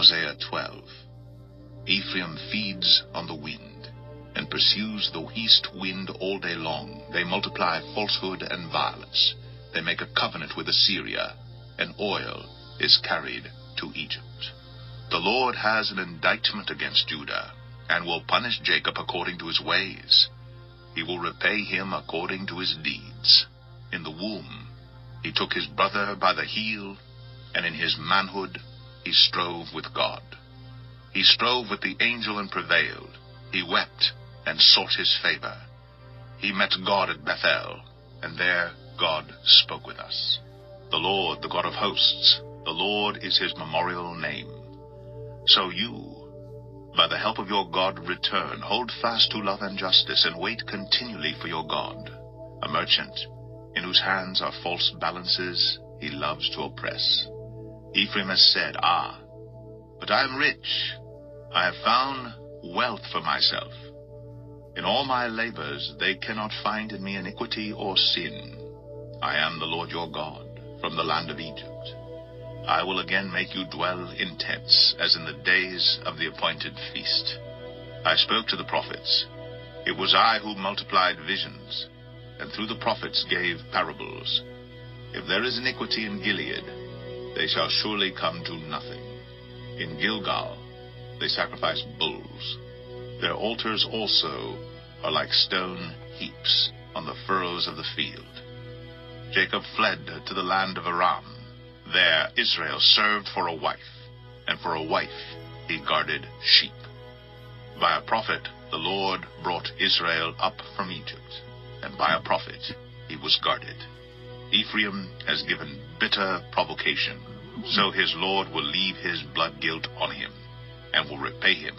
Hosea 12. Ephraim feeds on the wind, and pursues the east wind all day long. They multiply falsehood and violence. They make a covenant with Assyria, and oil is carried to Egypt. The Lord has an indictment against Judah, and will punish Jacob according to his ways. He will repay him according to his deeds. In the womb he took his brother by the heel, and in his manhood he strove with God. He strove with the angel and prevailed. He wept and sought his favor. He met God at Bethel, and there God spoke with us. The Lord, the God of hosts, the Lord is his memorial name. So you, by the help of your God, return, hold fast to love and justice, and wait continually for your God. A merchant, in whose hands are false balances, he loves to oppress. Ephraim has said, "Ah, but I am rich. I have found wealth for myself. In all my labors they cannot find in me iniquity or sin. I am the Lord your God, from the land of Egypt. I will again make you dwell in tents, as in the days of the appointed feast. I spoke to the prophets. It was I who multiplied visions, and through the prophets gave parables. If there is iniquity in Gilead, they shall surely come to nothing. In Gilgal they sacrifice bulls. Their altars also are like stone heaps on the furrows of the field. Jacob fled to the land of Aram. There Israel served for a wife, and for a wife he guarded sheep. By a prophet the Lord brought Israel up from Egypt, and by a prophet he was guarded. Ephraim has given bitter provocation, so his Lord will leave his blood guilt on him, and will repay him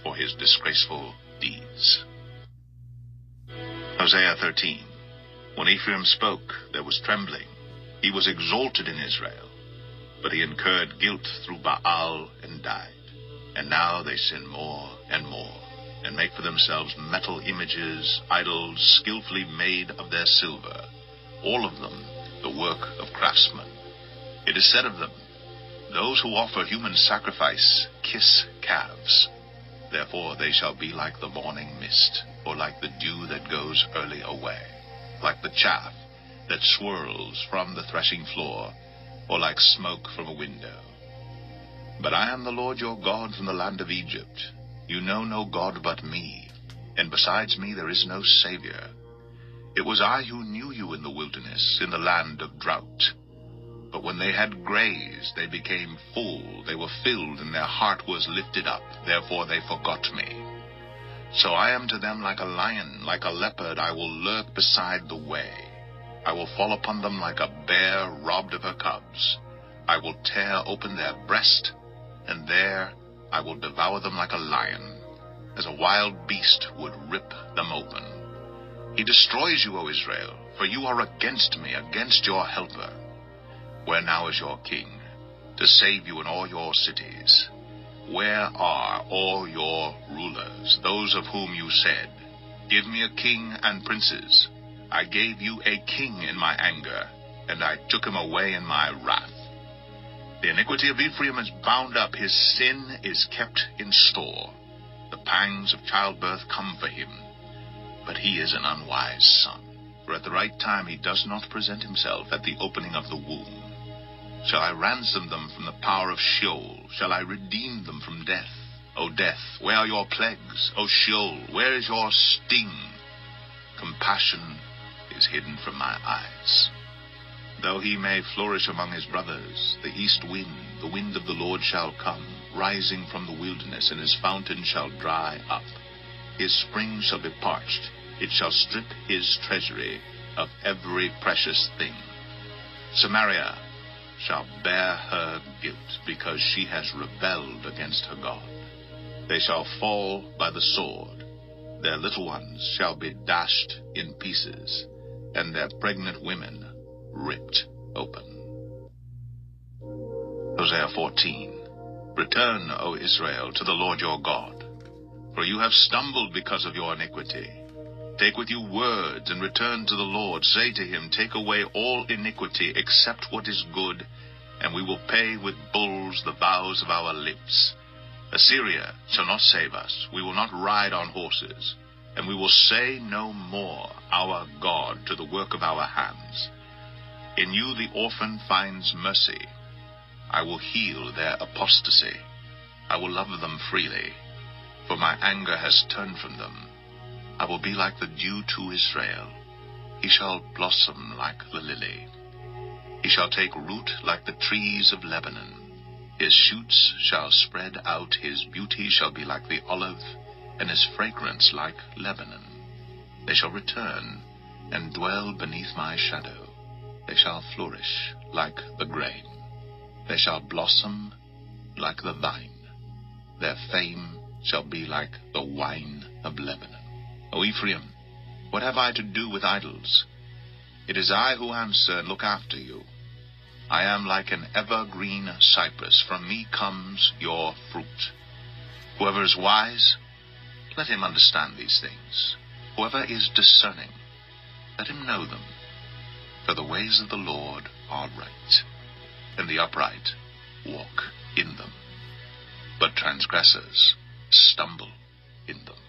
for his disgraceful deeds. Hosea 13. When Ephraim spoke, there was trembling. He was exalted in Israel, but he incurred guilt through Baal and died. And now they sin more and more, and make for themselves metal images, idols skillfully made of their silver, all of them the work of craftsmen. It is said of them, "Those who offer human sacrifice kiss calves. Therefore they shall be like the morning mist, or like the dew that goes early away, like the chaff that swirls from the threshing floor, or like smoke from a window. But I am the Lord your God from the land of Egypt. You know no God but me, and besides me there is no Savior. It was I who knew you in the wilderness, in the land of drought. But when they had grazed, they became full, they were filled, and their heart was lifted up, therefore they forgot me. So I am to them like a lion, like a leopard, I will lurk beside the way. I will fall upon them like a bear robbed of her cubs. I will tear open their breast, and there I will devour them like a lion, as a wild beast would rip them open. He destroys you, O Israel, for you are against me, against your helper. Where now is your king, to save you in all your cities? Where are all your rulers, those of whom you said, 'Give me a king and princes'? I gave you a king in my anger, and I took him away in my wrath. The iniquity of Ephraim is bound up, his sin is kept in store. The pangs of childbirth come for him, but he is an unwise son. For at the right time he does not present himself at the opening of the womb. Shall I ransom them from the power of Sheol? Shall I redeem them from death? O death, where are your plagues? O Sheol, where is your sting? Compassion is hidden from my eyes. Though he may flourish among his brothers, the east wind, the wind of the Lord shall come, rising from the wilderness, and his fountain shall dry up. His spring shall be parched. It shall strip his treasury of every precious thing. Samaria shall bear her guilt, because she has rebelled against her God. They shall fall by the sword. Their little ones shall be dashed in pieces, and their pregnant women ripped open. Hosea 14. Return, O Israel, to the Lord your God, for you have stumbled because of your iniquity. Take with you words and return to the Lord. Say to him, take away all iniquity except what is good, and we will pay with bulls the vows of our lips. Assyria shall not save us. We will not ride on horses, and we will say no more, our God, to the work of our hands. In you the orphan finds mercy. I will heal their apostasy. I will love them freely, for my anger has turned from them. I will be like the dew to Israel. He shall blossom like the lily. He shall take root like the trees of Lebanon. His shoots shall spread out. His beauty shall be like the olive, and his fragrance like Lebanon. They shall return and dwell beneath my shadow. They shall flourish like the grain. They shall blossom like the vine. Their fame shall be like the wine of Lebanon. O Ephraim, what have I to do with idols? It is I who answer and look after you. I am like an evergreen cypress. From me comes your fruit. Whoever is wise, let him understand these things. Whoever is discerning, let him know them. For the ways of the Lord are right, and the upright walk in them. But transgressors stumble in them.